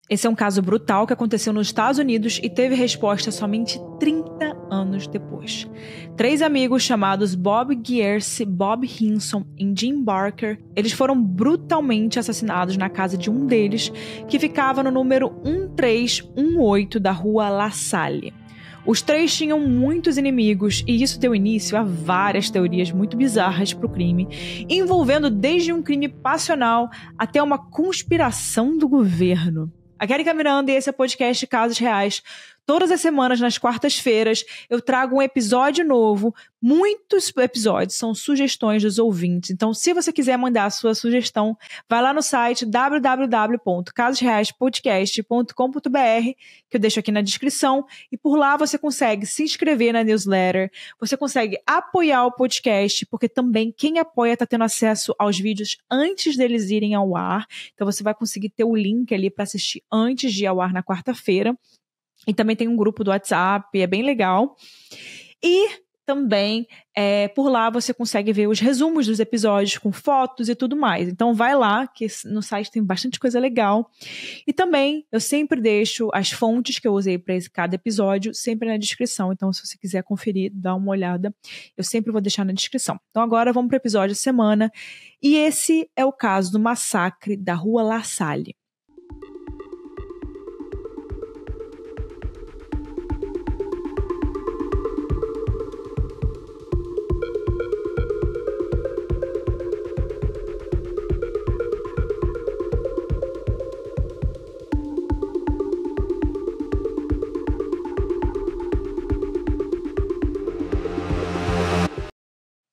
Esse é um caso brutal que aconteceu nos Estados Unidos e teve resposta somente 30 anos depois. 3 amigos chamados Bob Gierce, Bob Hinson e Jim Barker, eles foram brutalmente assassinados na casa de um deles, que ficava no número 1318 da rua La Salle. Os 3 tinham muitos inimigos e isso deu início a várias teorias muito bizarras para o crime, envolvendo desde um crime passional até uma conspiração do governo. Aqui é Erika Miranda e esse é o podcast Casos Reais. Todas as semanas, nas quartas-feiras, eu trago um episódio novo. Muitos episódios são sugestões dos ouvintes. Então, se você quiser mandar a sua sugestão, vai lá no site www.casosreaispodcast.com.br, que eu deixo aqui na descrição. E por lá você consegue se inscrever na newsletter, você consegue apoiar o podcast, porque também quem apoia está tendo acesso aos vídeos antes deles irem ao ar. Então, você vai conseguir ter o link ali para assistir antes de ir ao ar na quarta-feira. E também tem um grupo do WhatsApp, é bem legal. E também, por lá você consegue ver os resumos dos episódios com fotos e tudo mais. Então vai lá, que no site tem bastante coisa legal. E também eu sempre deixo as fontes que eu usei para cada episódio sempre na descrição. Então se você quiser conferir, dá uma olhada, eu sempre vou deixar na descrição. Então agora vamos para o episódio da semana. E esse é o caso do massacre da Rua La Salle.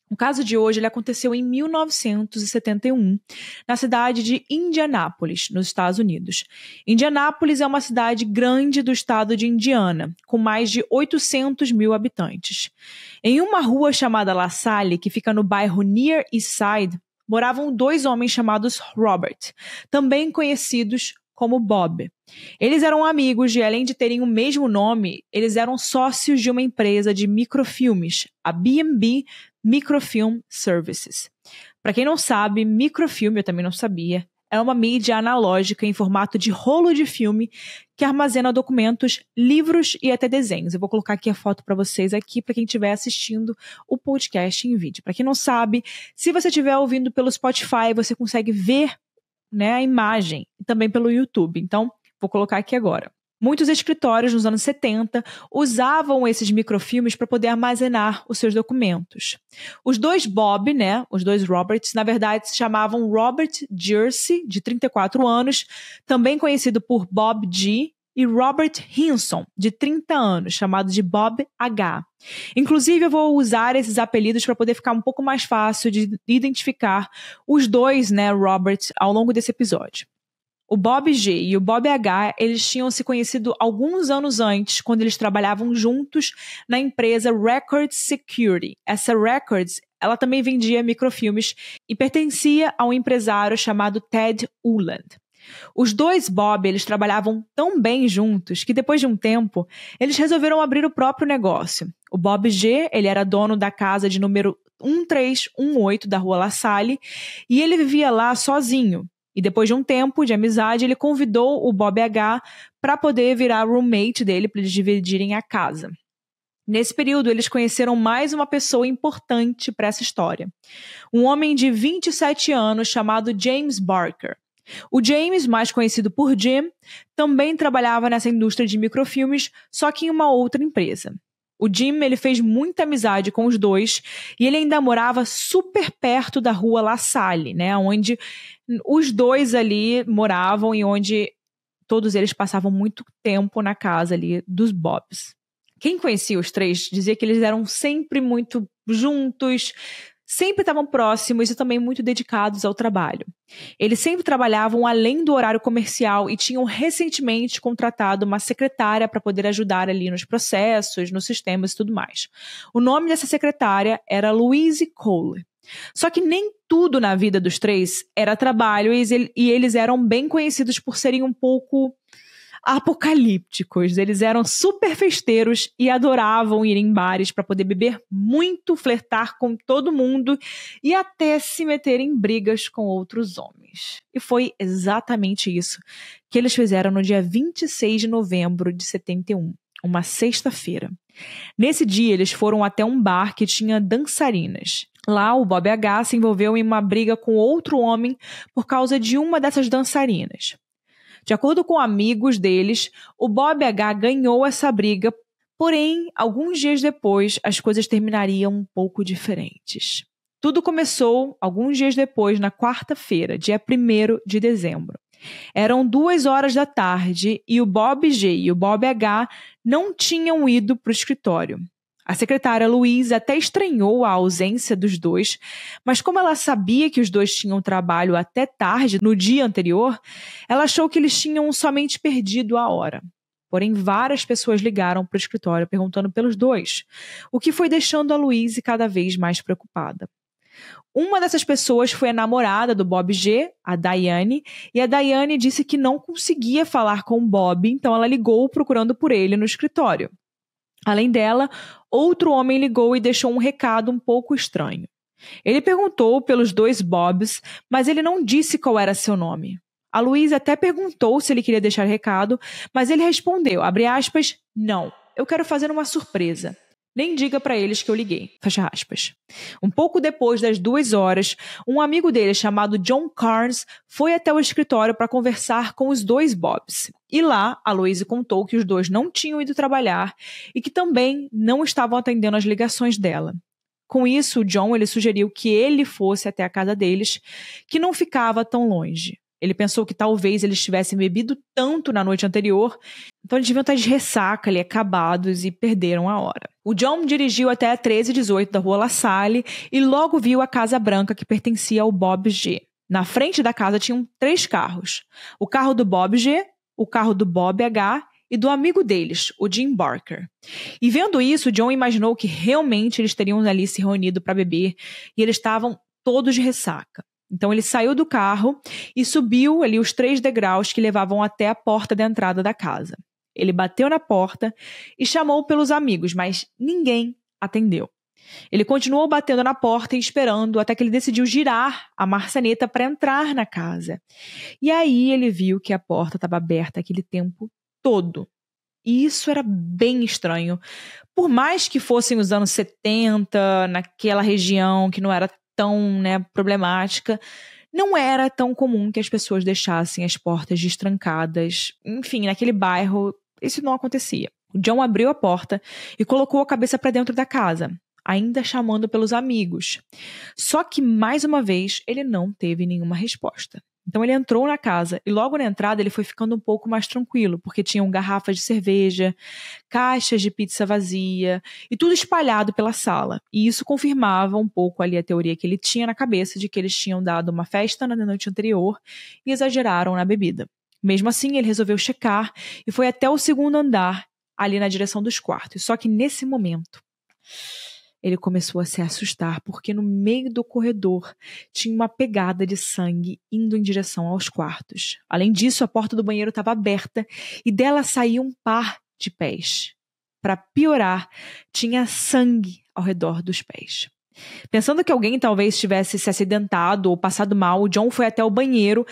O caso de hoje ele aconteceu em 1971, na cidade de Indianápolis, nos Estados Unidos. Indianápolis é uma cidade grande do estado de Indiana, com mais de 800 mil habitantes. Em uma rua chamada La Salle, que fica no bairro Near East Side, moravam 2 homens chamados Robert, também conhecidos como Bob. Eles eram amigos e, além de terem o mesmo nome, eles eram sócios de uma empresa de microfilmes, a B&B Microfilm Services. Para quem não sabe, microfilme, eu também não sabia, é uma mídia analógica em formato de rolo de filme que armazena documentos, livros e até desenhos. Eu vou colocar aqui a foto para vocês aqui, para quem estiver assistindo o podcast em vídeo. Para quem não sabe, se você estiver ouvindo pelo Spotify, você consegue ver, né, a imagem, e também pelo YouTube. Então, vou colocar aqui agora. Muitos escritórios nos anos 70 usavam esses microfilmes para poder armazenar os seus documentos. Os 2 Bob, né, os 2 Roberts, na verdade se chamavam Robert Gierce, de 34 anos, também conhecido por Bob G, e Robert Hinson, de 30 anos, chamado de Bob H. Inclusive, eu vou usar esses apelidos para poder ficar um pouco mais fácil de identificar os 2, né, Robert, ao longo desse episódio. O Bob G e o Bob H, eles tinham se conhecido alguns anos antes, quando eles trabalhavam juntos na empresa Records Security. Essa Records, ela também vendia microfilmes e pertencia a um empresário chamado Ted Uland. Os 2 Bob, eles trabalhavam tão bem juntos que depois de um tempo, eles resolveram abrir o próprio negócio. O Bob G, ele era dono da casa de número 1318 da Rua La Salle e ele vivia lá sozinho. E depois de um tempo de amizade, ele convidou o Bob H para poder virar roommate dele, para eles dividirem a casa. Nesse período, eles conheceram mais uma pessoa importante para essa história. Um homem de 27 anos chamado James Barker. O James, mais conhecido por Jim, também trabalhava nessa indústria de microfilmes, só que em uma outra empresa. O Jim, ele fez muita amizade com os 2 e ele ainda morava super perto da Rua La Salle, né, onde os 2 ali moravam e onde todos eles passavam muito tempo na casa ali dos Bobs. Quem conhecia os 3 dizia que eles eram sempre muito juntos, sempre estavam próximos e também muito dedicados ao trabalho. Eles sempre trabalhavam além do horário comercial e tinham recentemente contratado uma secretária para poder ajudar ali nos processos, nos sistemas e tudo mais. O nome dessa secretária era Louise Cole. Só que nem tudo na vida dos 3 era trabalho e eles eram bem conhecidos por serem um pouco apocalípticos. Eles eram super festeiros e adoravam ir em bares para poder beber muito, flertar com todo mundo e até se meter em brigas com outros homens. E foi exatamente isso que eles fizeram no dia 26 de novembro de 71, uma sexta-feira. Nesse dia, eles foram até um bar que tinha dançarinas. Lá, o Bob H. se envolveu em uma briga com outro homem por causa de uma dessas dançarinas. De acordo com amigos deles, o Bob H. ganhou essa briga, porém, alguns dias depois, as coisas terminariam um pouco diferentes. Tudo começou alguns dias depois, na quarta-feira, dia 1º de dezembro. Eram 2 horas da tarde e o Bob G. e o Bob H. não tinham ido para o escritório. A secretária Louise até estranhou a ausência dos dois, mas como ela sabia que os dois tinham trabalho até tarde no dia anterior, ela achou que eles tinham somente perdido a hora. Porém, várias pessoas ligaram para o escritório perguntando pelos dois, o que foi deixando a Louise cada vez mais preocupada. Uma dessas pessoas foi a namorada do Bob G., a Diane, e a Diane disse que não conseguia falar com o Bob, então ela ligou procurando por ele no escritório. Além dela, outro homem ligou e deixou um recado um pouco estranho. Ele perguntou pelos dois Bobs, mas ele não disse qual era seu nome. A Louise até perguntou se ele queria deixar recado, mas ele respondeu, abre aspas, não, eu quero fazer uma surpresa. Nem diga para eles que eu liguei, fecha aspas. Um pouco depois das 2 horas, um amigo dele chamado John Carnes foi até o escritório para conversar com os dois Bobs. E lá, a Louise contou que os dois não tinham ido trabalhar e que também não estavam atendendo as ligações dela. Com isso, o John ele sugeriu que ele fosse até a casa deles, que não ficava tão longe. Ele pensou que talvez eles tivessem bebido tanto na noite anterior, então eles deviam estar de ressaca ali, acabados, e perderam a hora. O John dirigiu até a 1318 da Rua La Salle e logo viu a Casa Branca que pertencia ao Bob G. Na frente da casa tinham 3 carros. O carro do Bob G, o carro do Bob H. e do amigo deles, o Jim Barker. E vendo isso, John imaginou que realmente eles teriam ali se reunido para beber e eles estavam todos de ressaca. Então ele saiu do carro e subiu ali os 3 degraus que levavam até a porta da entrada da casa. Ele bateu na porta e chamou pelos amigos, mas ninguém atendeu. Ele continuou batendo na porta e esperando até que ele decidiu girar a maçaneta para entrar na casa. E aí ele viu que a porta estava aberta aquele tempo todo. E isso era bem estranho. Por mais que fossem os anos 70, naquela região que não era tão problemática, não era tão comum que as pessoas deixassem as portas destrancadas. Enfim, naquele bairro, isso não acontecia. O John abriu a porta e colocou a cabeça para dentro da casa, ainda chamando pelos amigos. Só que, mais uma vez, ele não teve nenhuma resposta. Então ele entrou na casa e logo na entrada ele foi ficando um pouco mais tranquilo, porque tinham garrafas de cerveja, caixas de pizza vazia e tudo espalhado pela sala. E isso confirmava um pouco ali a teoria que ele tinha na cabeça de que eles tinham dado uma festa na noite anterior e exageraram na bebida. Mesmo assim, ele resolveu checar e foi até o 2º andar, ali na direção dos quartos. Só que nesse momento, ele começou a se assustar, porque no meio do corredor tinha uma pegada de sangue indo em direção aos quartos. Além disso, a porta do banheiro estava aberta e dela saía um par de pés. Para piorar, tinha sangue ao redor dos pés. Pensando que alguém talvez tivesse se acidentado ou passado mal, o John foi até o banheiro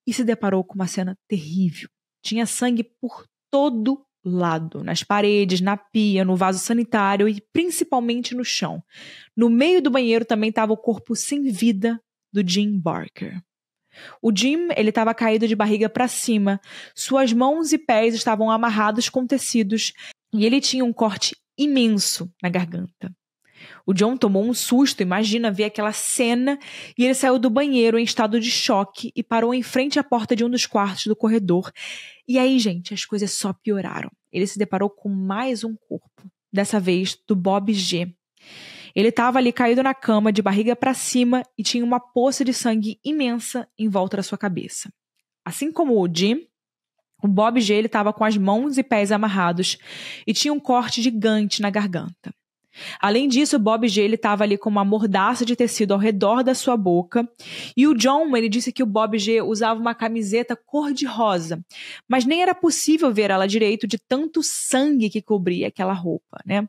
e se deparou com uma cena terrível. Tinha sangue por todo lado, nas paredes, na pia, no vaso sanitário e principalmente no chão. No meio do banheiro também estava o corpo sem vida do Jim Barker. O Jim, ele estava caído de barriga para cima, suas mãos e pés estavam amarrados com tecidos e ele tinha um corte imenso na garganta. O John tomou um susto, imagina ver aquela cena, e ele saiu do banheiro em estado de choque e parou em frente à porta de um dos quartos do corredor. E aí, gente, as coisas só pioraram. Ele se deparou com mais um corpo, dessa vez do Bob G. Ele estava ali caído na cama, de barriga para cima, e tinha uma poça de sangue imensa em volta da sua cabeça. Assim como o Jim, o Bob G estava com as mãos e pés amarrados e tinha um corte gigante na garganta. Além disso, o Bob G estava ali com uma mordaça de tecido ao redor da sua boca. E o John, ele disse que o Bob G usava uma camiseta cor-de-rosa, mas nem era possível ver ela direito de tanto sangue que cobria aquela roupa, né?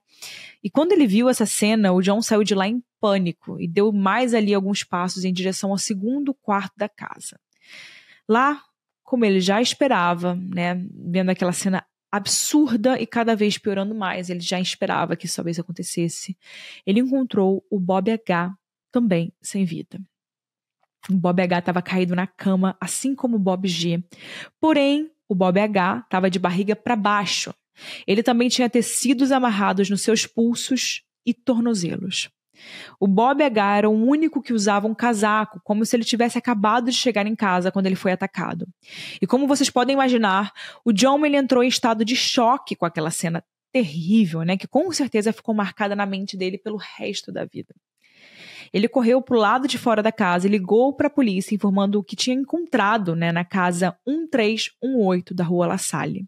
E quando ele viu essa cena, o John saiu de lá em pânico e deu mais ali alguns passos em direção ao segundo quarto da casa. Lá, como ele já esperava, né, vendo aquela cena absurda e cada vez piorando mais, ele já esperava que isso talvez acontecesse, ele encontrou o Bob H. também sem vida. O Bob H. estava caído na cama, assim como o Bob G. Porém, o Bob H. estava de barriga para baixo. Ele também tinha tecidos amarrados nos seus pulsos e tornozelos. O Bob H. era o único que usava um casaco, como se ele tivesse acabado de chegar em casa quando ele foi atacado. E como vocês podem imaginar, o John ele entrou em estado de choque com aquela cena terrível, né, que com certeza ficou marcada na mente dele pelo resto da vida. Ele correu para o lado de fora da casa e ligou para a polícia informando o que tinha encontrado, né, na casa 1318 da rua La Salle.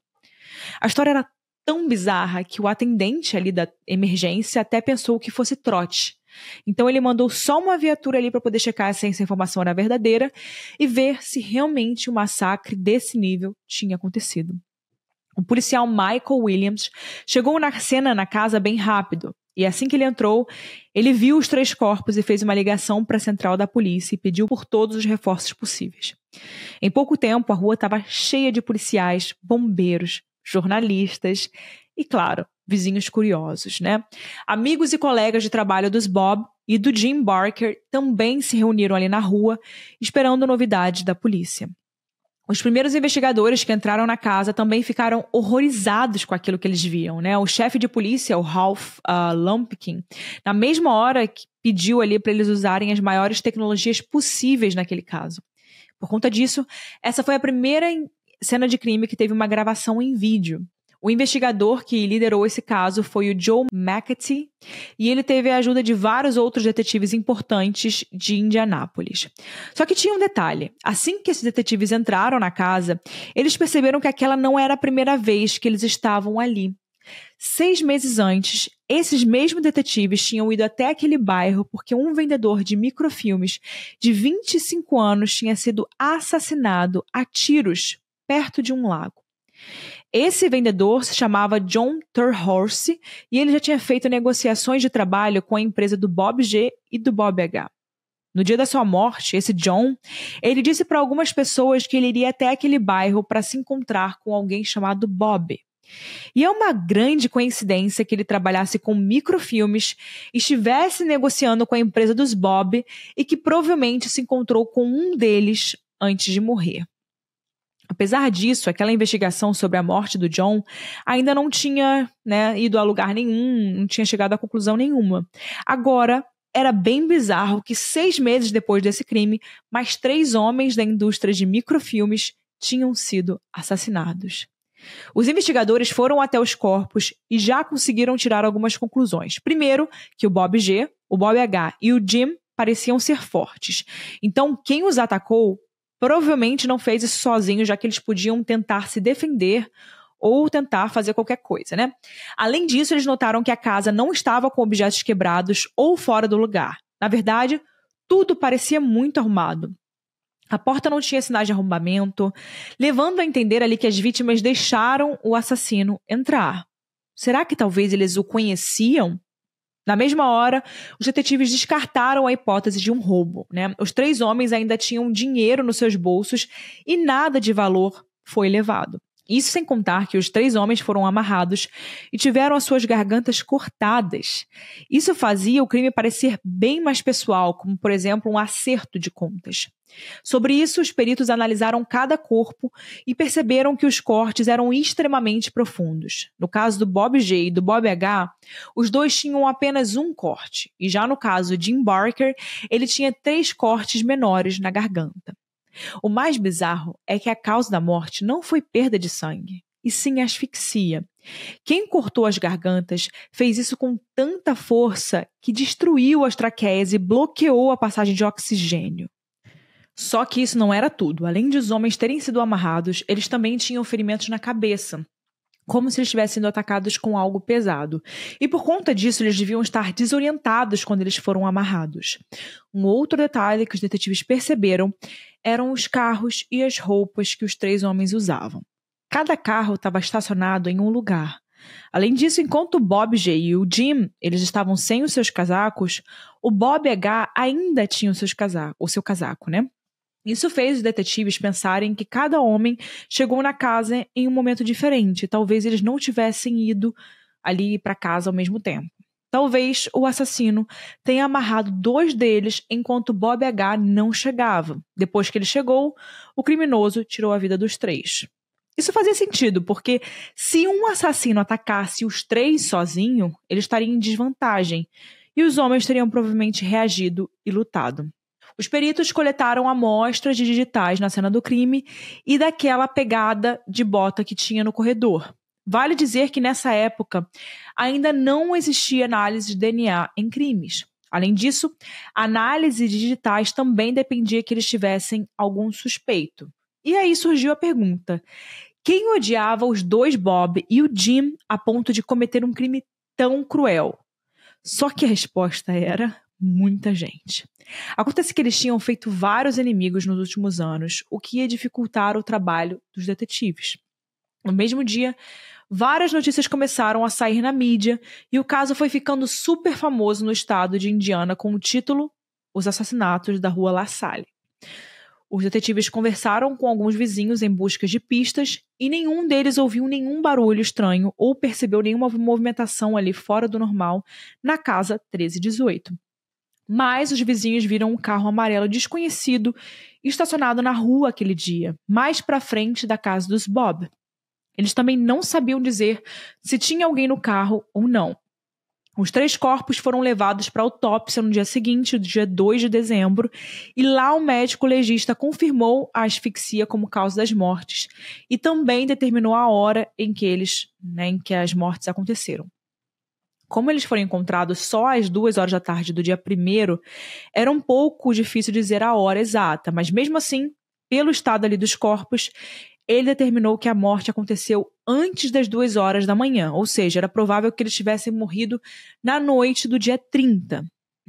A história era tão bizarra que o atendente ali da emergência até pensou que fosse trote. Então ele mandou só uma viatura ali para poder checar se essa informação era verdadeira e ver se realmente um massacre desse nível tinha acontecido. O policial Michael Williams chegou na cena na casa bem rápido. E assim que ele entrou, ele viu os 3 corpos e fez uma ligação para a central da polícia e pediu por todos os reforços possíveis. Em pouco tempo, a rua estava cheia de policiais, bombeiros, jornalistas e, claro, vizinhos curiosos, né? Amigos e colegas de trabalho dos Bob e do Jim Barker também se reuniram ali na rua, esperando novidades da polícia. Os primeiros investigadores que entraram na casa também ficaram horrorizados com aquilo que eles viam, né? O chefe de polícia, o Ralph Lumpkin, na mesma hora que pediu ali para eles usarem as maiores tecnologias possíveis naquele caso. Por conta disso, essa foi a primeira cena de crime que teve uma gravação em vídeo. O investigador que liderou esse caso foi o Joe McAtee e ele teve a ajuda de vários outros detetives importantes de Indianápolis. Só que tinha um detalhe. Assim que esses detetives entraram na casa, eles perceberam que aquela não era a primeira vez que eles estavam ali. 6 meses antes, esses mesmos detetives tinham ido até aquele bairro porque um vendedor de microfilmes de 25 anos tinha sido assassinado a tiros perto de um lago. Esse vendedor se chamava John Thurhorse e ele já tinha feito negociações de trabalho com a empresa do Bob G e do Bob H. No dia da sua morte, esse John, ele disse para algumas pessoas que ele iria até aquele bairro para se encontrar com alguém chamado Bob. E é uma grande coincidência que ele trabalhasse com microfilmes, estivesse negociando com a empresa dos Bob e que provavelmente se encontrou com um deles antes de morrer. Apesar disso, aquela investigação sobre a morte do John ainda não tinha, ido a lugar nenhum, não tinha chegado a conclusão nenhuma. Agora, era bem bizarro que 6 meses depois desse crime, mais 3 homens da indústria de microfilmes tinham sido assassinados. Os investigadores foram até os corpos e já conseguiram tirar algumas conclusões. Primeiro, que o Bob G, o Bob H e o Jim pareciam ser fortes. Então, quem os atacou provavelmente não fez isso sozinho, já que eles podiam tentar se defender ou tentar fazer qualquer coisa, né? Além disso, eles notaram que a casa não estava com objetos quebrados ou fora do lugar. Na verdade, tudo parecia muito arrumado. A porta não tinha sinais de arrombamento, levando a entender ali que as vítimas deixaram o assassino entrar. Será que talvez eles o conheciam? Na mesma hora, os detetives descartaram a hipótese de um roubo, né? Os 3 homens ainda tinham dinheiro nos seus bolsos e nada de valor foi levado. Isso sem contar que os 3 homens foram amarrados e tiveram as suas gargantas cortadas. Isso fazia o crime parecer bem mais pessoal, como, por exemplo, um acerto de contas. Sobre isso, os peritos analisaram cada corpo e perceberam que os cortes eram extremamente profundos. No caso do Bob G e do Bob H, os 2 tinham apenas um corte. E já no caso de Jim Barker, ele tinha 3 cortes menores na garganta. O mais bizarro é que a causa da morte não foi perda de sangue, e sim asfixia. Quem cortou as gargantas fez isso com tanta força que destruiu as traqueias e bloqueou a passagem de oxigênio. Só que isso não era tudo. Além de os homens terem sido amarrados, eles também tinham ferimentos na cabeça. como se eles tivessem sido atacados com algo pesado. E por conta disso, eles deviam estar desorientados quando eles foram amarrados. Um outro detalhe que os detetives perceberam eram os carros e as roupas que os 3 homens usavam. Cada carro estava estacionado em um lugar. Além disso, enquanto o Bob G e o Jim eles estavam sem os seus casacos, o Bob H ainda tinha o seu casaco, né? Isso fez os detetives pensarem que cada homem chegou na casa em um momento diferente. Talvez eles não tivessem ido ali para casa ao mesmo tempo. Talvez o assassino tenha amarrado 2 deles enquanto Bob H não chegava. Depois que ele chegou, o criminoso tirou a vida dos 3. Isso fazia sentido, porque se um assassino atacasse os 3 sozinho, ele estaria em desvantagem. E os homens teriam provavelmente reagido e lutado. Os peritos coletaram amostras de digitais na cena do crime e daquela pegada de bota que tinha no corredor. Vale dizer que nessa época ainda não existia análise de DNA em crimes. Além disso, a análise de digitais também dependia que eles tivessem algum suspeito. E aí surgiu a pergunta: quem odiava os 2 Bob e o Jim a ponto de cometer um crime tão cruel? Só que a resposta era muita gente. Acontece que eles tinham feito vários inimigos nos últimos anos, o que ia dificultar o trabalho dos detetives. No mesmo dia, várias notícias começaram a sair na mídia e o caso foi ficando super famoso no estado de Indiana com o título Os Assassinatos da Rua La Salle. Os detetives conversaram com alguns vizinhos em busca de pistas e nenhum deles ouviu nenhum barulho estranho ou percebeu nenhuma movimentação ali fora do normal na casa 1318. Mas os vizinhos viram um carro amarelo desconhecido estacionado na rua aquele dia, mais para frente da casa dos Bob. Eles também não sabiam dizer se tinha alguém no carro ou não. Os 3 corpos foram levados para autópsia no dia seguinte, dia 2 de dezembro, e lá o médico legista confirmou a asfixia como causa das mortes e também determinou a hora em que as mortes aconteceram. Como eles foram encontrados só às 2 horas da tarde do dia 1º, era um pouco difícil dizer a hora exata, mas mesmo assim, pelo estado ali dos corpos, ele determinou que a morte aconteceu antes das 2 horas da manhã, ou seja, era provável que eles tivessem morrido na noite do dia 30.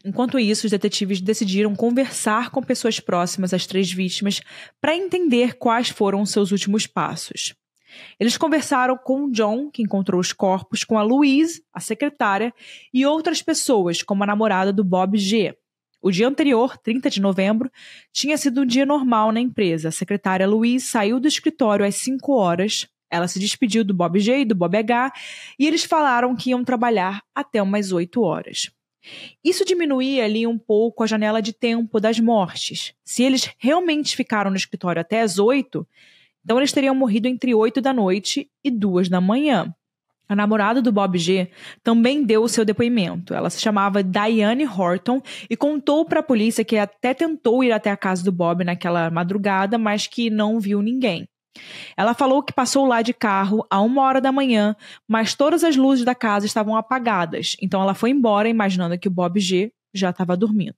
Enquanto isso, os detetives decidiram conversar com pessoas próximas às 3 vítimas para entender quais foram os seus últimos passos. Eles conversaram com o John, que encontrou os corpos, com a Louise, a secretária, e outras pessoas, como a namorada do Bob G. O dia anterior, 30 de novembro, tinha sido um dia normal na empresa. A secretária Louise saiu do escritório às 5 horas. Ela se despediu do Bob G e do Bob H, e eles falaram que iam trabalhar até umas 8 horas. Isso diminuía ali um pouco a janela de tempo das mortes. Se eles realmente ficaram no escritório até as 8, então eles teriam morrido entre 8 da noite e 2 da manhã. A namorada do Bob G também deu o seu depoimento. Ela se chamava Diane Horton e contou para a polícia que até tentou ir até a casa do Bob naquela madrugada, mas que não viu ninguém. Ela falou que passou lá de carro a 1 hora da manhã, mas todas as luzes da casa estavam apagadas. Então ela foi embora imaginando que o Bob G já estava dormindo.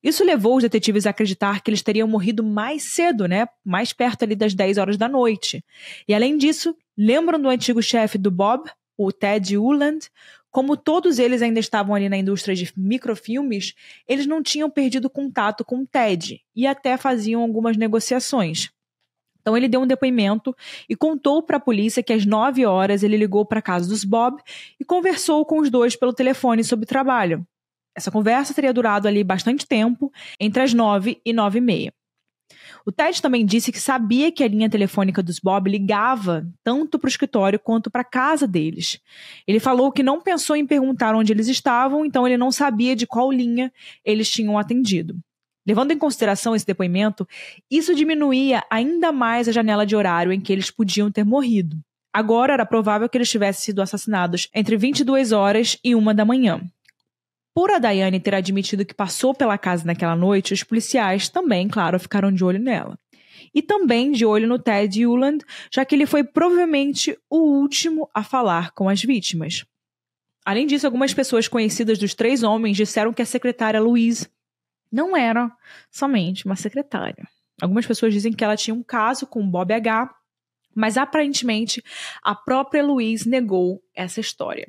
Isso levou os detetives a acreditar que eles teriam morrido mais cedo, mais perto ali das 10 horas da noite. E além disso, lembram do antigo chefe do Bob, o Ted Uland? Como todos eles ainda estavam ali na indústria de microfilmes, eles não tinham perdido contato com o Ted e até faziam algumas negociações. Então ele deu um depoimento e contou para a polícia que às 9 horas ele ligou para a casa dos Bob e conversou com os 2 pelo telefone sobre o trabalho. Essa conversa teria durado ali bastante tempo, entre as 9 e 9h30. O Ted também disse que sabia que a linha telefônica dos Bob ligava tanto para o escritório quanto para a casa deles. Ele falou que não pensou em perguntar onde eles estavam, então ele não sabia de qual linha eles tinham atendido. Levando em consideração esse depoimento, isso diminuía ainda mais a janela de horário em que eles podiam ter morrido. Agora era provável que eles tivessem sido assassinados entre 22 horas e 1 da manhã. Por a Diane ter admitido que passou pela casa naquela noite, os policiais também, claro, ficaram de olho nela. E também de olho no Ted Uland, já que ele foi provavelmente o último a falar com as vítimas. Além disso, algumas pessoas conhecidas dos 3 homens disseram que a secretária Louise não era somente uma secretária. Algumas pessoas dizem que ela tinha um caso com o Bob H., Mas aparentemente a própria Louise negou essa história.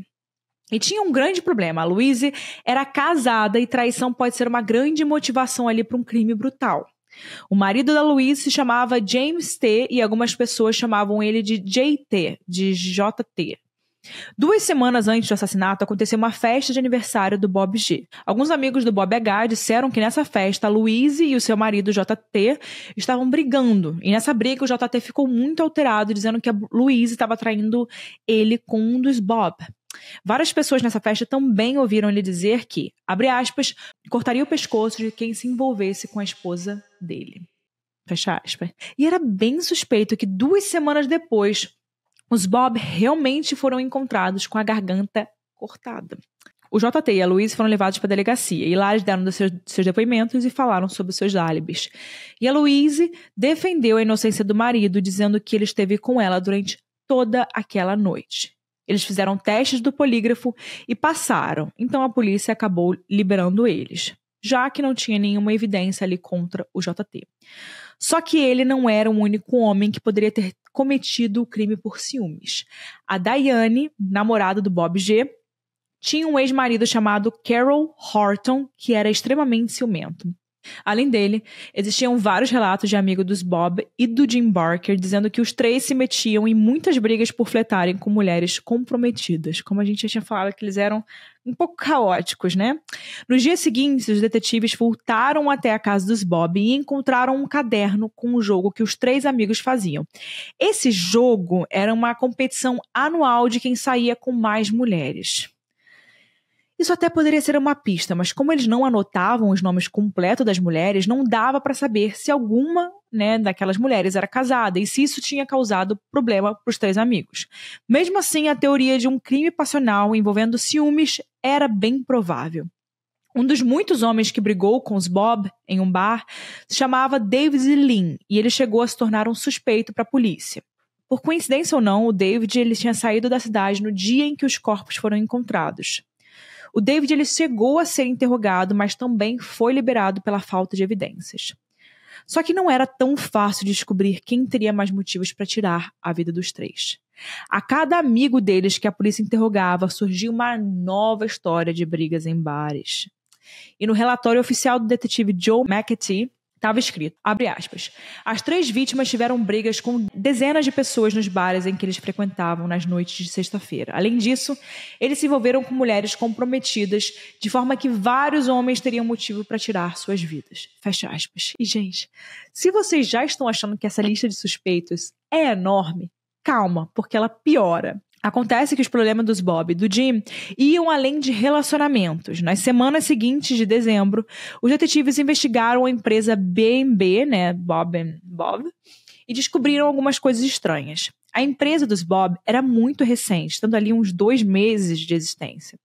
E tinha um grande problema. A Louise era casada e traição pode ser uma grande motivação ali para um crime brutal. O marido da Louise se chamava James T. e algumas pessoas chamavam ele de JT, de JT. 2 semanas antes do assassinato, aconteceu uma festa de aniversário do Bob G. Alguns amigos do Bob H. disseram que nessa festa, a Louise e o seu marido JT estavam brigando. E nessa briga, o JT ficou muito alterado, dizendo que a Louise estava traindo ele com um dos Bob. Várias pessoas nessa festa também ouviram ele dizer que, abre aspas, cortaria o pescoço de quem se envolvesse com a esposa dele. Fecha aspas. E era bem suspeito que 2 semanas depois, os Bob realmente foram encontrados com a garganta cortada. O JT e a Louise foram levados para a delegacia e lá eles deram seus depoimentos e falaram sobre os seus álibis. E a Louise defendeu a inocência do marido, dizendo que ele esteve com ela durante toda aquela noite. Eles fizeram testes do polígrafo e passaram, então a polícia acabou liberando eles, já que não tinha nenhuma evidência ali contra o JT. Só que ele não era o único homem que poderia ter cometido o crime por ciúmes. A Diane, namorada do Bob G., tinha um ex-marido chamado Carol Horton, que era extremamente ciumento. Além dele, existiam vários relatos de amigos dos Bob e do Jim Barker dizendo que os 3 se metiam em muitas brigas por flertarem com mulheres comprometidas. Como a gente já tinha falado, que eles eram um pouco caóticos, né? Nos dias seguintes, os detetives voltaram até a casa dos Bob e encontraram um caderno com um jogo que os 3 amigos faziam. Esse jogo era uma competição anual de quem saía com mais mulheres. Isso até poderia ser uma pista, mas como eles não anotavam os nomes completos das mulheres, não dava para saber se alguma, daquelas mulheres era casada e se isso tinha causado problema para os 3 amigos. Mesmo assim, a teoria de um crime passional envolvendo ciúmes era bem provável. Um dos muitos homens que brigou com os Bob em um bar se chamava David Lynn e ele chegou a se tornar um suspeito para a polícia. Por coincidência ou não, o David ele tinha saído da cidade no dia em que os corpos foram encontrados. O David ele chegou a ser interrogado, mas também foi liberado pela falta de evidências. Só que não era tão fácil descobrir quem teria mais motivos para tirar a vida dos 3. A cada amigo deles que a polícia interrogava, surgia uma nova história de brigas em bares. E no relatório oficial do detetive Joe McAtee, estava escrito, abre aspas, as 3 vítimas tiveram brigas com dezenas de pessoas nos bares em que eles frequentavam nas noites de sexta-feira. Além disso, eles se envolveram com mulheres comprometidas, de forma que vários homens teriam motivo para tirar suas vidas. Fecha aspas. E, gente, se vocês já estão achando que essa lista de suspeitos é enorme, calma, porque ela piora. Acontece que os problemas dos Bob e do Jim iam além de relacionamentos. Nas semanas seguintes de dezembro, os detetives investigaram a empresa B&B, Bob & Bob, e descobriram algumas coisas estranhas. A empresa dos Bob era muito recente, tendo ali uns 2 meses de existência.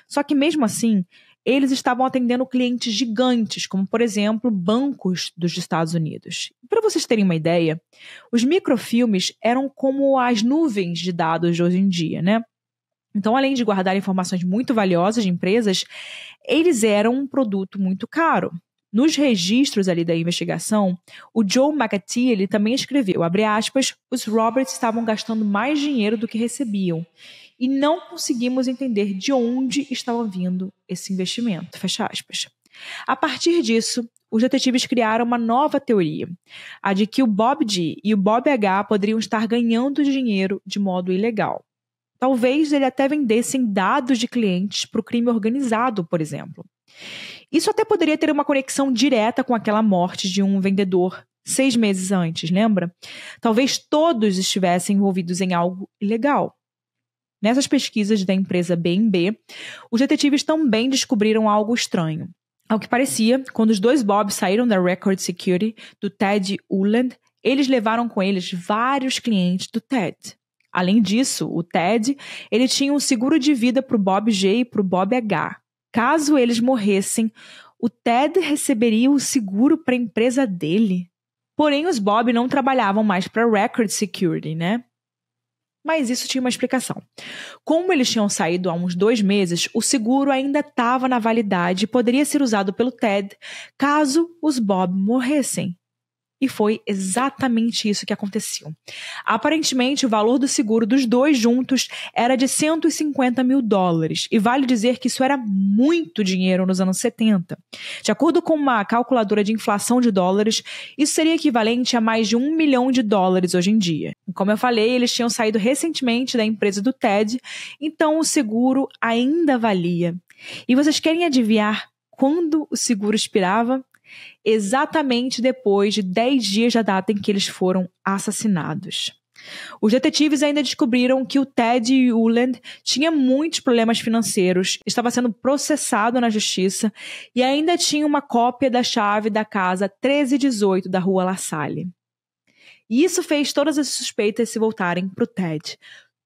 Só que mesmo assim, eles estavam atendendo clientes gigantes, como, por exemplo, bancos dos Estados Unidos. Para vocês terem uma ideia, os microfilmes eram como as nuvens de dados de hoje em dia, Então, além de guardar informações muito valiosas de empresas, eles eram um produto muito caro. Nos registros ali da investigação, o Joe McAtee ele também escreveu, abre aspas, os Roberts estavam gastando mais dinheiro do que recebiam e não conseguimos entender de onde estava vindo esse investimento, fecha aspas. A partir disso, os detetives criaram uma nova teoria, a de que o Bob G e o Bob H poderiam estar ganhando dinheiro de modo ilegal. Talvez eles até vendessem dados de clientes para o crime organizado, por exemplo. Isso até poderia ter uma conexão direta com aquela morte de um vendedor 6 meses antes, lembra? Talvez todos estivessem envolvidos em algo ilegal. Nessas pesquisas da empresa B&B, os detetives também descobriram algo estranho. Ao que parecia, quando os 2 Bob saíram da Record Security do Ted Uland, eles levaram com eles vários clientes do Ted. Além disso, o Ted ele tinha um seguro de vida para o Bob G e para o Bob H. Caso eles morressem, o Ted receberia o seguro para a empresa dele. Porém, os Bob não trabalhavam mais para a Record Security, Mas isso tinha uma explicação. Como eles tinham saído há uns 2 meses, o seguro ainda estava na validade e poderia ser usado pelo Ted caso os Bob morressem. E foi exatamente isso que aconteceu. Aparentemente, o valor do seguro dos dois juntos era de $150 mil. E vale dizer que isso era muito dinheiro nos anos 70. De acordo com uma calculadora de inflação de dólares, isso seria equivalente a mais de $1 milhão hoje em dia. Como eu falei, eles tinham saído recentemente da empresa do Ted, então o seguro ainda valia. E vocês querem adivinhar quando o seguro expirava? Exatamente depois de 10 dias da data em que eles foram assassinados. Os detetives ainda descobriram que o Ted Uland tinha muitos problemas financeiros, estava sendo processado na justiça e ainda tinha uma cópia da chave da casa 1318 da Rua La Salle. E isso fez todas as suspeitas se voltarem para o Ted.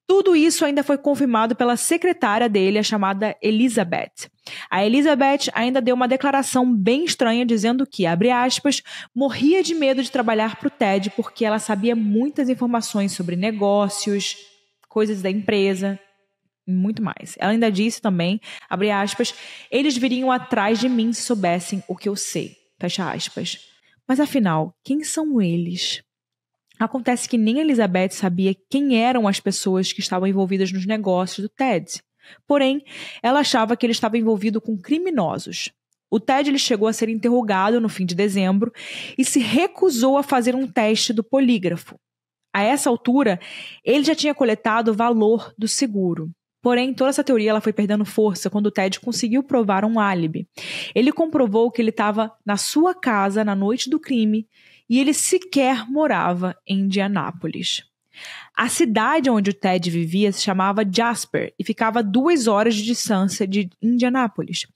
Tudo isso ainda foi confirmado pela secretária dele, a chamada Elizabeth. A Elizabeth ainda deu uma declaração bem estranha dizendo que, abre aspas, morria de medo de trabalhar para o Ted porque ela sabia muitas informações sobre negócios, coisas da empresa e muito mais. Ela ainda disse também, abre aspas, eles viriam atrás de mim se soubessem o que eu sei, fecha aspas. Mas afinal, quem são eles? Acontece que nem Elizabeth sabia quem eram as pessoas que estavam envolvidas nos negócios do Ted. Porém, ela achava que ele estava envolvido com criminosos. O Ted ele chegou a ser interrogado no fim de dezembro e se recusou a fazer um teste do polígrafo. A essa altura, ele já tinha coletado o valor do seguro. Porém, toda essa teoria ela foi perdendo força quando o Ted conseguiu provar um álibi. Ele comprovou que ele estava na sua casa na noite do crime e ele sequer morava em Indianápolis. A cidade onde o Ted vivia se chamava Jasper e ficava a 2 horas de distância de Indianápolis.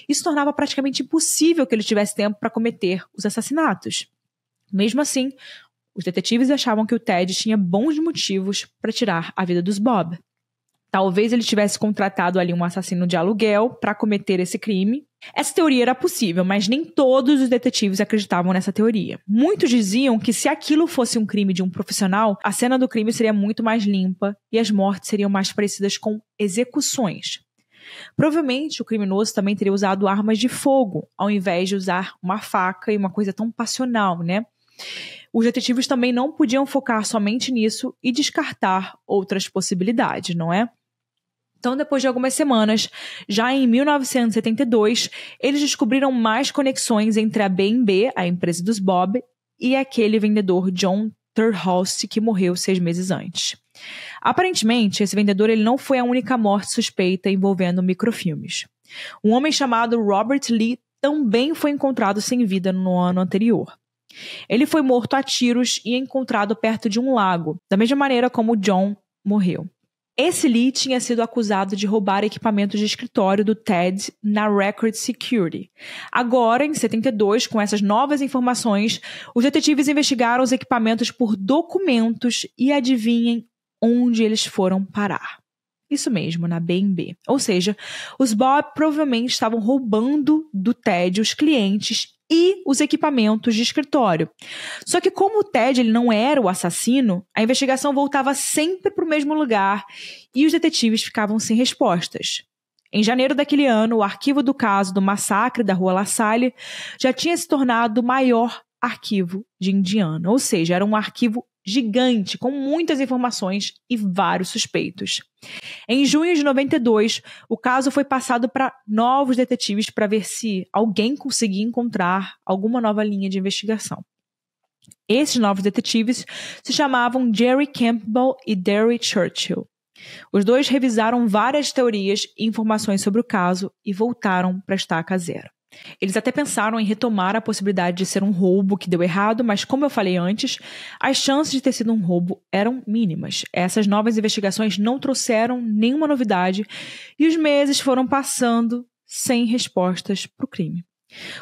Isso tornava praticamente impossível que ele tivesse tempo para cometer os assassinatos. Mesmo assim, os detetives achavam que o Ted tinha bons motivos para tirar a vida dos Bob. Talvez ele tivesse contratado ali um assassino de aluguel para cometer esse crime. Essa teoria era possível, mas nem todos os detetives acreditavam nessa teoria. Muitos diziam que se aquilo fosse um crime de um profissional, a cena do crime seria muito mais limpa e as mortes seriam mais parecidas com execuções. Provavelmente o criminoso também teria usado armas de fogo, ao invés de usar uma faca e uma coisa tão passional, né? Os detetives também não podiam focar somente nisso e descartar outras possibilidades, não é? Então, depois de algumas semanas, já em 1972, eles descobriram mais conexões entre a B&B, a empresa dos Bob, e aquele vendedor John Thurhouse, que morreu 6 meses antes. Aparentemente, esse vendedor ele não foi a única morte suspeita envolvendo microfilmes. Um homem chamado Robert Lee também foi encontrado sem vida no ano anterior. Ele foi morto a tiros e encontrado perto de um lago, da mesma maneira como John morreu. Esse Lee tinha sido acusado de roubar equipamentos de escritório do Ted na Record Security. Agora, em 72, com essas novas informações, os detetives investigaram os equipamentos por documentos e adivinhem onde eles foram parar. Isso mesmo, na B&B. Ou seja, os Bob provavelmente estavam roubando do Ted os clientes e os equipamentos de escritório. Só que como o Ted ele não era o assassino, a investigação voltava sempre para o mesmo lugar e os detetives ficavam sem respostas. Em janeiro daquele ano, o arquivo do caso do massacre da Rua La Salle já tinha se tornado o maior arquivo de Indiana, ou seja, era um arquivo gigante, com muitas informações e vários suspeitos. Em junho de 92, o caso foi passado para novos detetives para ver se alguém conseguia encontrar alguma nova linha de investigação. Esses novos detetives se chamavam Jerry Campbell e Derry Churchill. Os dois revisaram várias teorias e informações sobre o caso e voltaram para a estaca zero. Eles até pensaram em retomar a possibilidade de ser um roubo que deu errado, mas como eu falei antes, as chances de ter sido um roubo eram mínimas. Essas novas investigações não trouxeram nenhuma novidade e os meses foram passando sem respostas para o crime.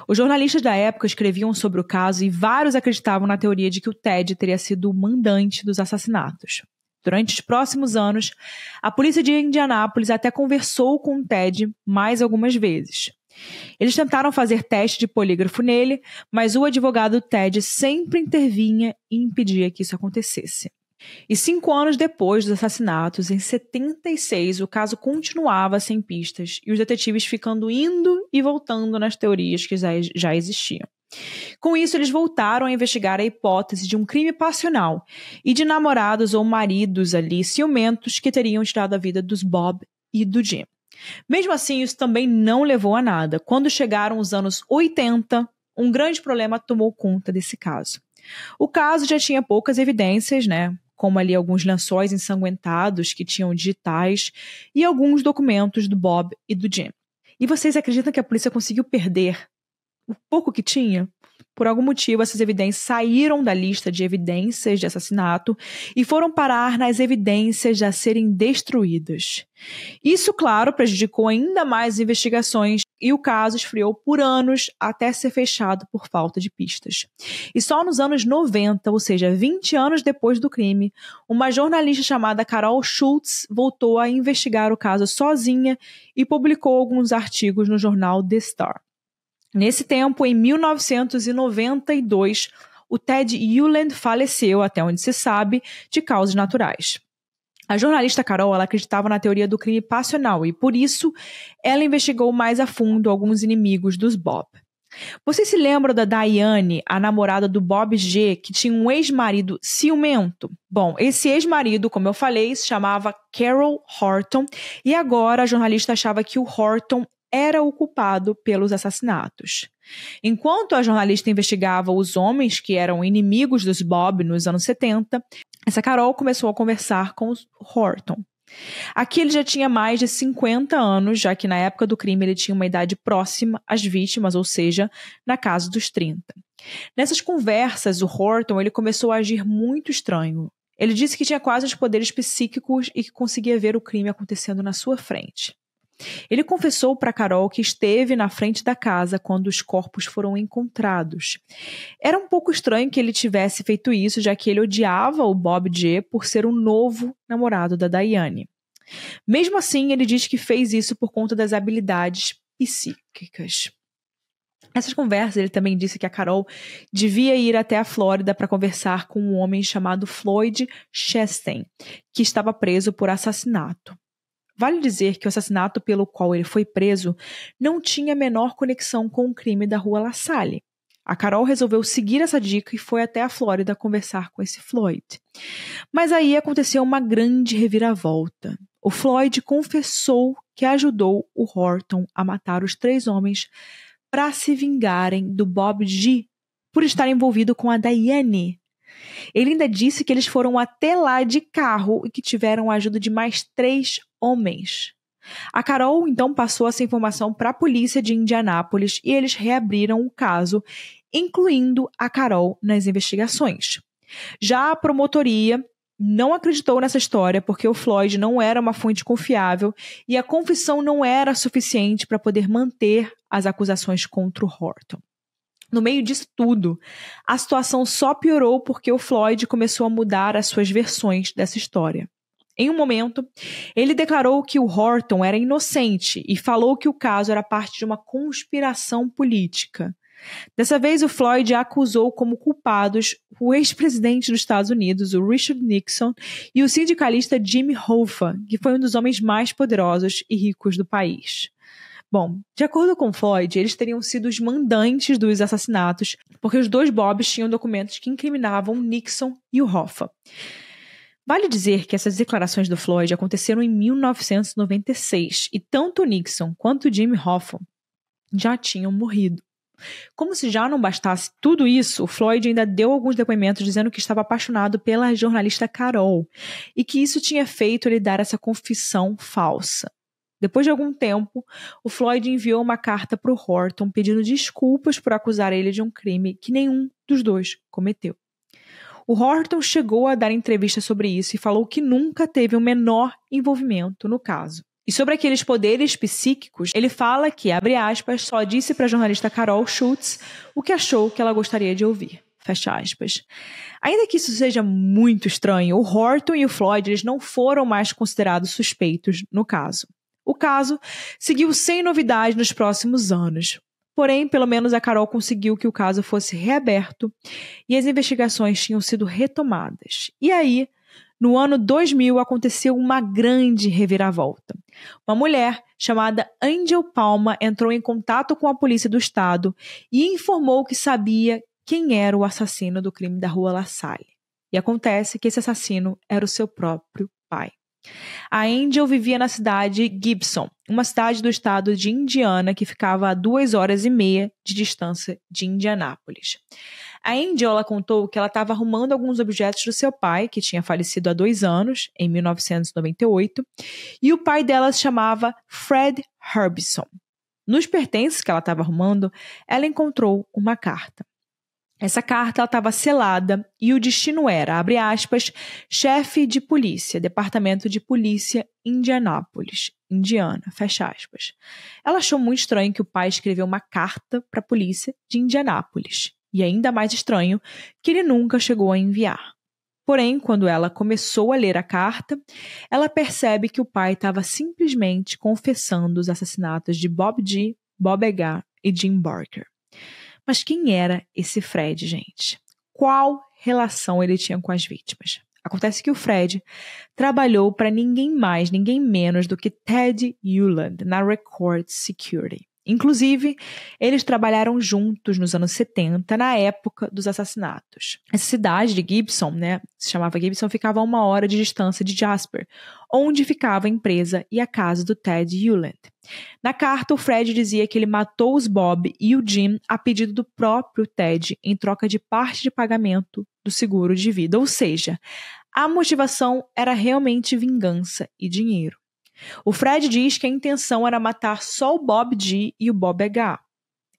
Os jornalistas da época escreviam sobre o caso e vários acreditavam na teoria de que o Ted teria sido o mandante dos assassinatos. Durante os próximos anos, a polícia de Indianápolis até conversou com o Ted mais algumas vezes. Eles tentaram fazer teste de polígrafo nele, mas o advogado Ted sempre intervinha e impedia que isso acontecesse. E 5 anos depois dos assassinatos, em 76, o caso continuava sem pistas e os detetives ficando indo e voltando nas teorias que já existiam. Com isso, eles voltaram a investigar a hipótese de um crime passional e de namorados ou maridos ali ciumentos que teriam tirado a vida dos Bob e do Jim. Mesmo assim, isso também não levou a nada. Quando chegaram os anos 80, um grande problema tomou conta desse caso. O caso já tinha poucas evidências, como ali alguns lençóis ensanguentados que tinham digitais e alguns documentos do Bob e do Jim. E vocês acreditam que a polícia conseguiu perder o pouco que tinha? Por algum motivo, essas evidências saíram da lista de evidências de assassinato e foram parar nas evidências a serem destruídas. Isso, claro, prejudicou ainda mais as investigações e o caso esfriou por anos até ser fechado por falta de pistas. E só nos anos 90, ou seja, 20 anos depois do crime, uma jornalista chamada Carol Schultz voltou a investigar o caso sozinha e publicou alguns artigos no jornal The Star. Nesse tempo, em 1992, o Ted Euland faleceu, até onde se sabe, de causas naturais. A jornalista Carol acreditava na teoria do crime passional e, por isso, ela investigou mais a fundo alguns inimigos dos Bob. Você se lembra da Diane, a namorada do Bob G., que tinha um ex-marido ciumento? Bom, esse ex-marido, como eu falei, se chamava Carol Horton e agora a jornalista achava que o Horton era o culpado pelos assassinatos. Enquanto a jornalista investigava os homens que eram inimigos dos Bob nos anos 70, essa Carol começou a conversar com o Horton. Aqui ele já tinha mais de 50 anos, já que na época do crime ele tinha uma idade próxima às vítimas, ou seja, na casa dos 30. Nessas conversas, o Horton ele começou a agir muito estranho. Ele disse que tinha quase os poderes psíquicos e que conseguia ver o crime acontecendo na sua frente. Ele confessou para Carol que esteve na frente da casa quando os corpos foram encontrados. Era um pouco estranho que ele tivesse feito isso, já que ele odiava o Bob G. por ser o novo namorado da Diane. Mesmo assim, ele diz que fez isso por conta das habilidades psíquicas. Nessas conversas, ele também disse que a Carol devia ir até a Flórida para conversar com um homem chamado Floyd Chastain, que estava preso por assassinato. Vale dizer que o assassinato pelo qual ele foi preso não tinha a menor conexão com o crime da Rua La Salle. A Carol resolveu seguir essa dica e foi até a Flórida conversar com esse Floyd. Mas aí aconteceu uma grande reviravolta. O Floyd confessou que ajudou o Horton a matar os 3 homens para se vingarem do Bob G. por estar envolvido com a Diane. Ele ainda disse que eles foram até lá de carro e que tiveram a ajuda de mais 3 homens. A Carol, então, passou essa informação para a polícia de Indianápolis e eles reabriram o caso, incluindo a Carol nas investigações. Já a promotoria não acreditou nessa história porque o Floyd não era uma fonte confiável e a confissão não era suficiente para poder manter as acusações contra o Horton. No meio disso tudo, a situação só piorou porque o Floyd começou a mudar as suas versões dessa história. Em um momento, ele declarou que o Horton era inocente e falou que o caso era parte de uma conspiração política. Dessa vez, o Floyd acusou como culpados o ex-presidente dos Estados Unidos, o Richard Nixon, e o sindicalista Jimmy Hoffa, que foi um dos homens mais poderosos e ricos do país. Bom, de acordo com Floyd, eles teriam sido os mandantes dos assassinatos, porque os 2 Bobs tinham documentos que incriminavam Nixon e o Hoffa. Vale dizer que essas declarações do Floyd aconteceram em 1996 e tanto o Nixon quanto o Jimmy Hoffa já tinham morrido. Como se já não bastasse tudo isso, o Floyd ainda deu alguns depoimentos dizendo que estava apaixonado pela jornalista Carol e que isso tinha feito ele dar essa confissão falsa. Depois de algum tempo, o Floyd enviou uma carta para o Horton pedindo desculpas por acusar ele de um crime que nenhum dos 2 cometeu. O Horton chegou a dar entrevista sobre isso e falou que nunca teve o menor envolvimento no caso. E sobre aqueles poderes psíquicos, ele fala que, abre aspas, só disse para a jornalista Carol Schultz o que achou que ela gostaria de ouvir. Fecha aspas. Ainda que isso seja muito estranho, o Horton e o Floyd eles não foram mais considerados suspeitos no caso. O caso seguiu sem novidade nos próximos anos. Porém, pelo menos a Carol conseguiu que o caso fosse reaberto e as investigações tinham sido retomadas. E aí, no ano 2000 aconteceu uma grande reviravolta. Uma mulher chamada Angel Palma entrou em contato com a polícia do estado e informou que sabia quem era o assassino do crime da Rua La Salle. E acontece que esse assassino era o seu próprio pai. A Angel vivia na cidade Gibson, uma cidade do estado de Indiana que ficava a 2h30 de distância de Indianápolis. A Angel ela contou que ela estava arrumando alguns objetos do seu pai, que tinha falecido há 2 anos, em 1998, e o pai dela se chamava Fred Harbison. Nos pertences que ela estava arrumando, ela encontrou uma carta. Essa carta estava selada e o destino era, abre aspas, chefe de polícia, departamento de polícia, Indianápolis, Indiana, fecha aspas. Ela achou muito estranho que o pai escreveu uma carta para a polícia de Indianápolis. E ainda mais estranho que ele nunca chegou a enviar. Porém, quando ela começou a ler a carta, ela percebe que o pai estava simplesmente confessando os assassinatos de Bob G., Bob H. e Jim Barker. Mas quem era esse Fred, gente? Qual relação ele tinha com as vítimas? Acontece que o Fred trabalhou para ninguém mais, ninguém menos do que Ted Euland na Record Security. Inclusive, eles trabalharam juntos nos anos 70, na época dos assassinatos. Essa cidade de Gibson, se chamava Gibson, ficava a 1 hora de distância de Jasper, onde ficava a empresa e a casa do Ted Euland. Na carta, o Fred dizia que ele matou os Bob e o Jim a pedido do próprio Ted em troca de parte de pagamento do seguro de vida. Ou seja, a motivação era realmente vingança e dinheiro. O Fred diz que a intenção era matar só o Bob G. e o Bob H.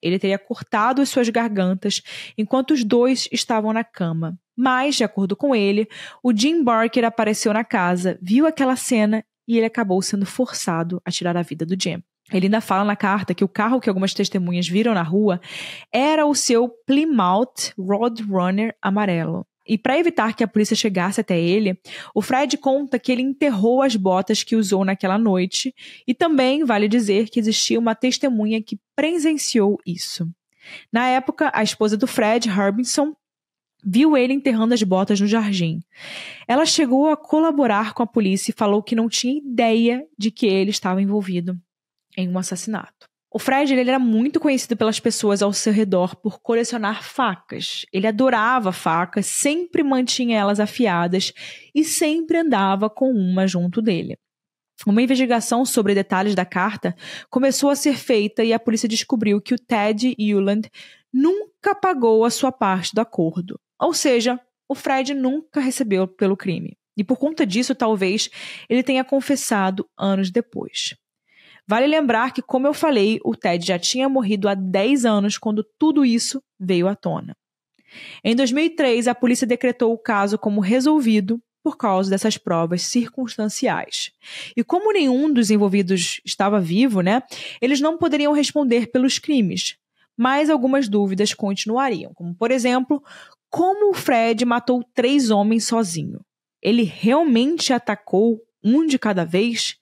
Ele teria cortado as suas gargantas enquanto os dois estavam na cama. Mas, de acordo com ele, o Jim Barker apareceu na casa, viu aquela cena e ele acabou sendo forçado a tirar a vida do Jim. Ele ainda fala na carta que o carro que algumas testemunhas viram na rua era o seu Plymouth Roadrunner amarelo. E para evitar que a polícia chegasse até ele, o Fred conta que ele enterrou as botas que usou naquela noite e também vale dizer que existia uma testemunha que presenciou isso. Na época, a esposa do Fred, Harbison, viu ele enterrando as botas no jardim. Ela chegou a colaborar com a polícia e falou que não tinha ideia de que ele estava envolvido em um assassinato. O Fred ele era muito conhecido pelas pessoas ao seu redor por colecionar facas. Ele adorava facas, sempre mantinha elas afiadas e sempre andava com uma junto dele. Uma investigação sobre detalhes da carta começou a ser feita e a polícia descobriu que o Ted Euland nunca pagou a sua parte do acordo. Ou seja, o Fred nunca recebeu pelo crime. E por conta disso, talvez, ele tenha confessado anos depois. Vale lembrar que, como eu falei, o Ted já tinha morrido há 10 anos quando tudo isso veio à tona. Em 2003, a polícia decretou o caso como resolvido por causa dessas provas circunstanciais. E como nenhum dos envolvidos estava vivo, eles não poderiam responder pelos crimes, mas algumas dúvidas continuariam, como, por exemplo, como o Fred matou 3 homens sozinho? Ele realmente atacou um de cada vez?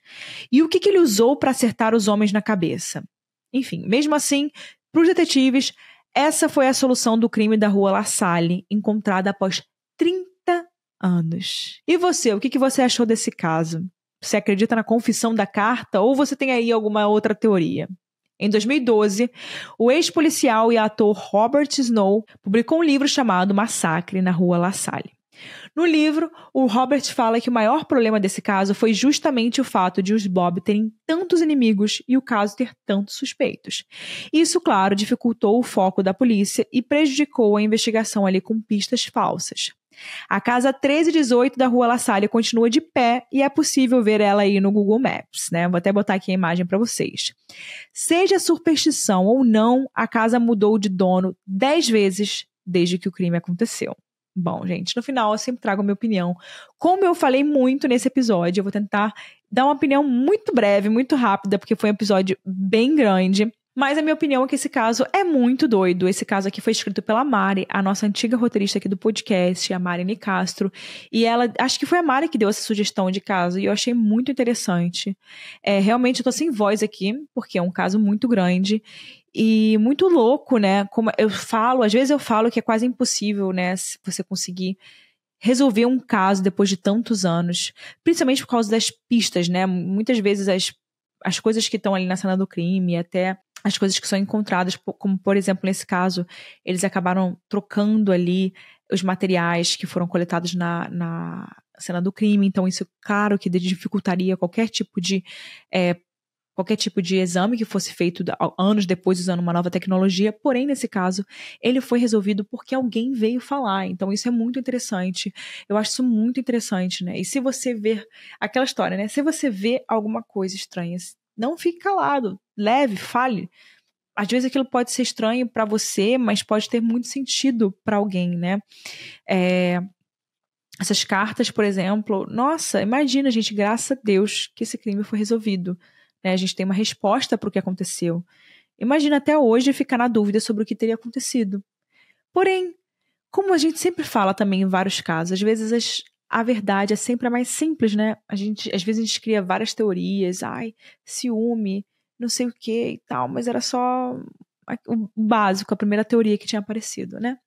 E o que ele usou para acertar os homens na cabeça? Enfim, mesmo assim, para os detetives, essa foi a solução do crime da Rua La Salle, encontrada após 30 anos. E você, o que você achou desse caso? Você acredita na confissão da carta ou você tem aí alguma outra teoria? Em 2012, o ex-policial e ator Robert Snow publicou um livro chamado Massacre na Rua La Salle. No livro, o Robert fala que o maior problema desse caso foi justamente o fato de os Bob terem tantos inimigos e o caso ter tantos suspeitos. Isso, claro, dificultou o foco da polícia e prejudicou a investigação ali com pistas falsas. A casa 1318 da Rua La Salle continua de pé e é possível ver ela aí no Google Maps, Vou até botar aqui a imagem para vocês. Seja superstição ou não, a casa mudou de dono 10 vezes desde que o crime aconteceu. Bom, gente, no final eu sempre trago a minha opinião. Como eu falei muito nesse episódio, eu vou tentar dar uma opinião muito breve, muito rápida, porque foi um episódio bem grande. Mas a minha opinião é que esse caso é muito doido. Esse caso aqui foi escrito pela Mari, a nossa antiga roteirista aqui do podcast, a Mari Nicastro. E ela, acho que foi a Mari que deu essa sugestão de caso, e eu achei muito interessante. Realmente eu tô sem voz aqui, porque é um caso muito grande. E muito louco, Como eu falo, às vezes eu falo que é quase impossível, se você conseguir resolver um caso depois de tantos anos, principalmente por causa das pistas, né? Muitas vezes as coisas que estão ali na cena do crime, até as coisas que são encontradas, como por exemplo nesse caso, eles acabaram trocando ali os materiais que foram coletados na cena do crime, então isso, claro, que dificultaria qualquer tipo de exame que fosse feito anos depois usando uma nova tecnologia, porém, nesse caso, ele foi resolvido porque alguém veio falar, então isso é muito interessante, eu acho isso muito interessante, né, e se você ver aquela história, né, se você vê alguma coisa estranha, não fique calado, leve, fale, às vezes aquilo pode ser estranho para você, mas pode ter muito sentido para alguém, né, essas cartas, por exemplo, nossa, imagina, gente, graças a Deus que esse crime foi resolvido. A gente tem uma resposta para o que aconteceu. Imagina até hoje ficar na dúvida sobre o que teria acontecido. Porém, como a gente sempre fala também em vários casos, às vezes a verdade é sempre a mais simples, né? Às vezes a gente cria várias teorias, ciúme, não sei o que e tal, mas era só o básico, a primeira teoria que tinha aparecido, né?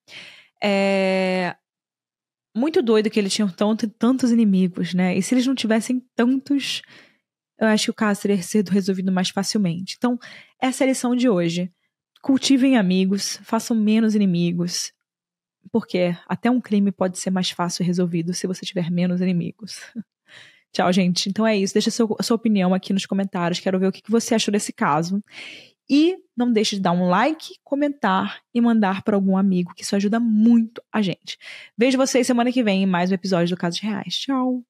Muito doido que eles tinham tantos inimigos, né? E se eles não tivessem tantos, eu acho que o caso teria sido resolvido mais facilmente. Então, essa é a lição de hoje. Cultivem amigos, façam menos inimigos, porque até um crime pode ser mais fácil resolvido se você tiver menos inimigos. Tchau, gente. Então é isso. Deixa a sua opinião aqui nos comentários. Quero ver o que você achou desse caso. E não deixe de dar um like, comentar e mandar para algum amigo, que isso ajuda muito a gente. Vejo vocês semana que vem em mais um episódio do Casos Reais. Tchau!